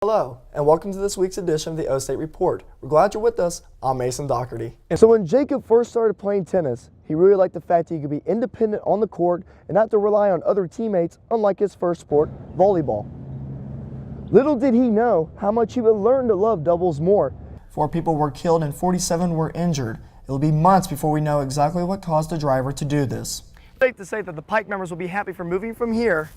Hello, and welcome to this week's edition of the O-State Report. We're glad you're with us. I'm Mason Doherty. So when Jacob first started playing tennis, he really liked the fact that he could be independent on the court and not to rely on other teammates, unlike his first sport, volleyball. Little did he know how much he would learn to love doubles more. 4 people were killed and 47 were injured. It will be months before we know exactly what caused the driver to do this. It's safe to say that the Pike members will be happy for moving from here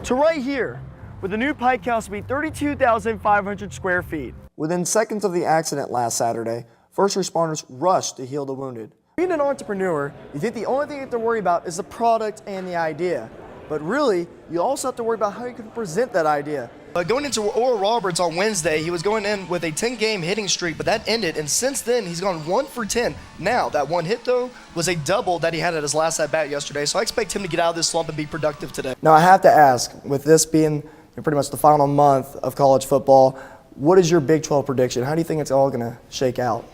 to right here, with the new Pike House will be 32,500 square feet. Within seconds of the accident last Saturday, first responders rushed to heal the wounded. Being an entrepreneur, you think the only thing you have to worry about is the product and the idea. But really, you also have to worry about how you can present that idea. Going into Oral Roberts on Wednesday, he was going in with a 10-game hitting streak, but that ended, and since then, he's gone 1 for 10. Now, that one hit, though, was a double that he had at his last at-bat yesterday, so I expect him to get out of this slump and be productive today. Now, I have to ask, with this being pretty much the final month of college football, what is your Big 12 prediction? How do you think it's all going to shake out?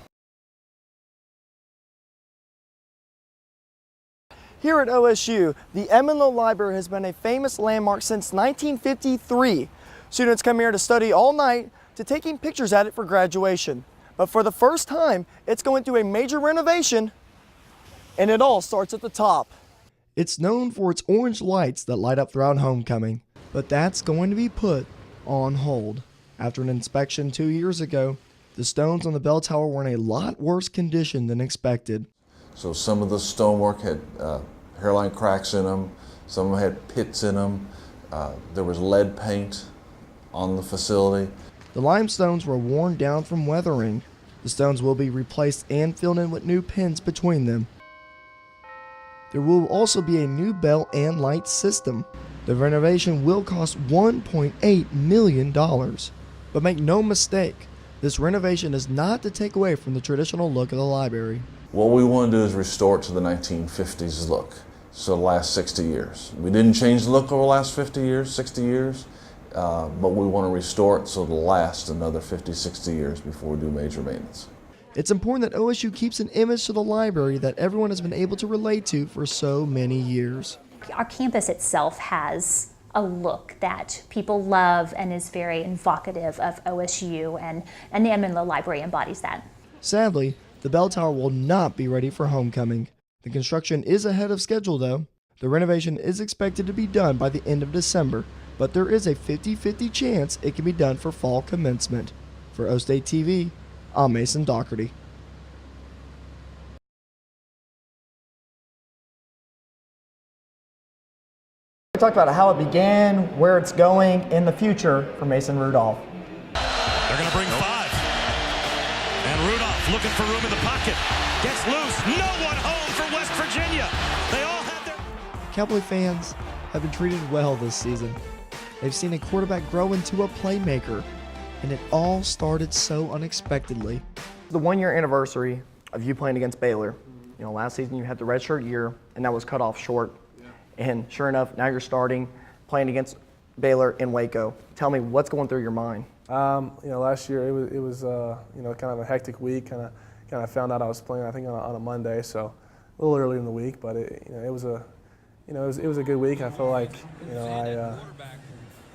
Here at OSU, the Emenlo Library has been a famous landmark since 1953. Students come here to study all night to taking pictures at it for graduation. But for the first time, it's going through a major renovation, and it all starts at the top. It's known for its orange lights that light up throughout homecoming, but that's going to be put on hold. After an inspection 2 years ago, the stones on the bell tower were in a lot worse condition than expected. So some of the stonework had hairline cracks in them, some of them had pits in them, there was lead paint on the facility. The limestones were worn down from weathering. The stones will be replaced and filled in with new pins between them. There will also be a new bell and light system. The renovation will cost $1.8 million. But make no mistake, this renovation is not to take away from the traditional look of the library. What we want to do is restore it to the 1950s look, so the last 60 years. We didn't change the look over the last 50 years, 60 years, but we want to restore it so it'll last another 50, 60 years before we do major maintenance. It's important that OSU keeps an image to the library that everyone has been able to relate to for so many years. Our campus itself has a look that people love and is very evocative of OSU, and the Emenlo Library embodies that. Sadly, the bell tower will not be ready for homecoming. The construction is ahead of schedule though. The renovation is expected to be done by the end of December, but there is a 50-50 chance it can be done for fall commencement. For O-State TV, I'm Mason Doherty. We talked about how it began, where it's going in the future for Mason Rudolph. They're going to bring 5. And Rudolph looking for room in the pocket. Gets loose. No one home for West Virginia. They all have their... Cowboy fans have been treated well this season. They've seen a quarterback grow into a playmaker, and it all started so unexpectedly. The 1-year anniversary of you playing against Baylor. You know, last season you had the redshirt year, and that was cut off short. And sure enough, now you're starting, playing against Baylor in Waco. Tell me, what's going through your mind? Last year it was kind of a hectic week. Kind of found out I was playing, I think, on a Monday, so a little early in the week. But it was a good week. I feel like it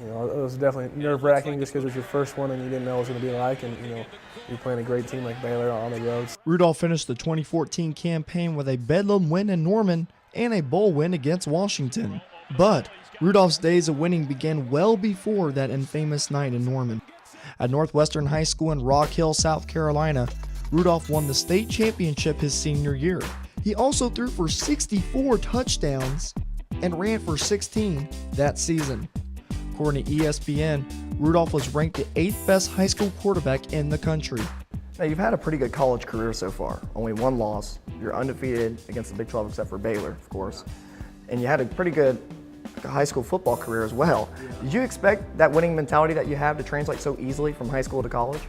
was definitely nerve-wracking just because it was your first one and you didn't know what it was going to be like, and you're playing a great team like Baylor on the roads. Rudolph finished the 2014 campaign with a Bedlam win in Norman and a bowl win against Washington. But Rudolph's days of winning began well before that infamous night in Norman. At Northwestern High School in Rock Hill, South Carolina, Rudolph won the state championship his senior year. He also threw for 64 touchdowns and ran for 16 that season. According to ESPN, Rudolph was ranked the 8th best high school quarterback in the country. Now, you've had a pretty good college career so far. Only 1 loss. You're undefeated against the Big 12 except for Baylor, of course. And you had a pretty good high school football career as well. Did you expect that winning mentality that you have to translate so easily from high school to college?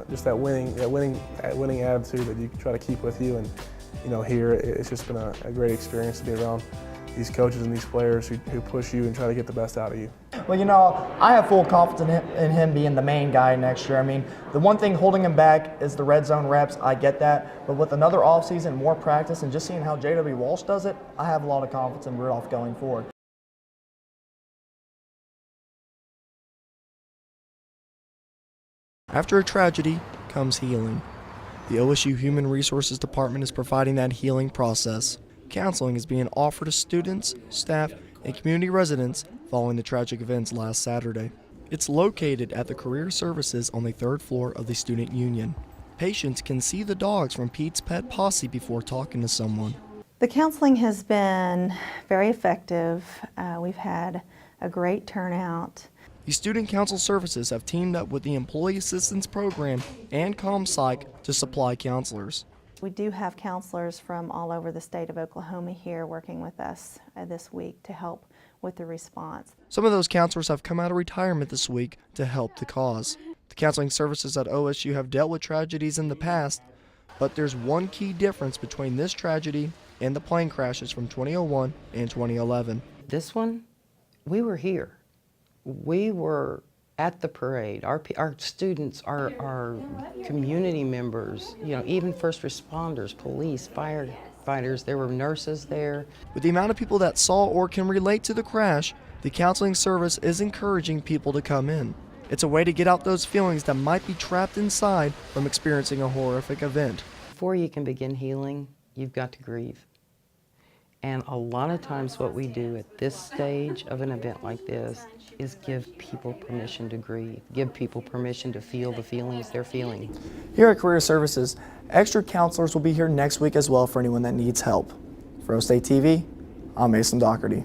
Just that winning attitude that you try to keep with you, and here it's just been a great experience to be around these coaches and these players who push you and try to get the best out of you. Well, I have full confidence in him being the main guy next year. I mean, the one thing holding him back is the red zone reps. I get that. But with another offseason, more practice, and just seeing how J.W. Walsh does it, I have a lot of confidence in Rudolph going forward. After a tragedy comes healing. The OSU Human Resources Department is providing that healing process. Counseling is being offered to students, staff, and community residents following the tragic events last Saturday. It's located at the Career Services on the 3rd floor of the Student Union. Patients can see the dogs from Pete's Pet Posse before talking to someone. The counseling has been very effective. We've had a great turnout. The Student Council Services have teamed up with the Employee Assistance Program and ComPsych to supply counselors. We do have counselors from all over the state of Oklahoma here working with us this week to help with the response. Some of those counselors have come out of retirement this week to help the cause. The counseling services at OSU have dealt with tragedies in the past, but there's one key difference between this tragedy and the plane crashes from 2001 and 2011. This one, we were here. We were at the parade. Our students, our community members, you know, even first responders, police, firefighters, there were nurses there. With the amount of people that saw or can relate to the crash, the counseling service is encouraging people to come in. It's a way to get out those feelings that might be trapped inside from experiencing a horrific event. Before you can begin healing, you've got to grieve. And a lot of times what we do at this stage of an event like this is give people permission to grieve, give people permission to feel the feelings they're feeling. Here at Career Services, extra counselors will be here next week as well for anyone that needs help. For O State TV, I'm Mason Doherty.